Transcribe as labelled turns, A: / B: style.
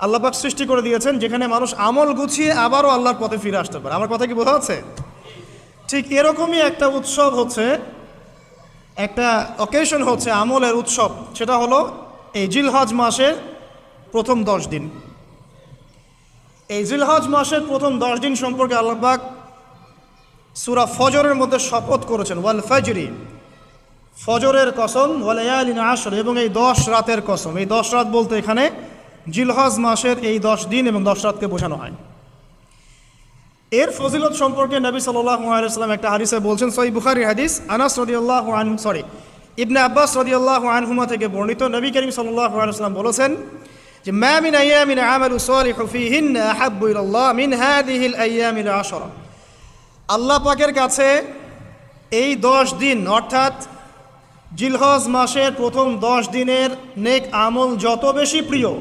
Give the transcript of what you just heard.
A: আল্লাহ পাক সৃষ্টি করে দিয়েছেন, যেখানে মানুষ আমল গুছিয়ে আবারও আল্লাহর পথে ফিরে আসতে পারে। আমার কথা কি বোঝা যাচ্ছে? ঠিক এরকমই একটা উৎসব হচ্ছে, একটা অকেশন হচ্ছে আমলের উৎসব, সেটা হলো এই জিলহজ মাসের প্রথম 10 দিন। এই জিলহজ মাসের প্রথম 10 দিন সম্পর্কে আল্লাহ পাক সূরা ফজরের মধ্যে শপথ করেছেন, ওয়াল ফজরি, ফজরের কসম, ওয়াল লায়ালিন আশর, এবং এই 10 রাতের কসম। এই 10 রাত বলতে এখানে জিলহজ মাসের এই 10 দিন এবং 10 রাতকে বোঝানো হয়। এর ফজিলত সম্পর্কে নবী সাল্লাল্লাহু আলাইহি ওয়াসাল্লাম একটা হাদিসে বলছেন, সহিহ বুখারীর হাদিস, আনাস রাদিয়াল্লাহু আনহু ইবনে আব্বাস রাদিয়াল্লাহু আনহুমা থেকে বর্ণিত, নবী করিম সাল্লাল্লাহু আলাইহি ওয়াসাল্লাম বলেছেন যে মা মিন আইয়ামিন আমালু সালিহু ফীহিন্না আহাব্বু ইলাল্লাহ মিন হাযিহিল আইয়ামিল আশরা। আল্লাহ পাকের কাছে এই 10 দিন অর্থাৎ জিলহজ মাসের প্রথম 10 দিনের নেক আমল যত বেশি প্রিয়,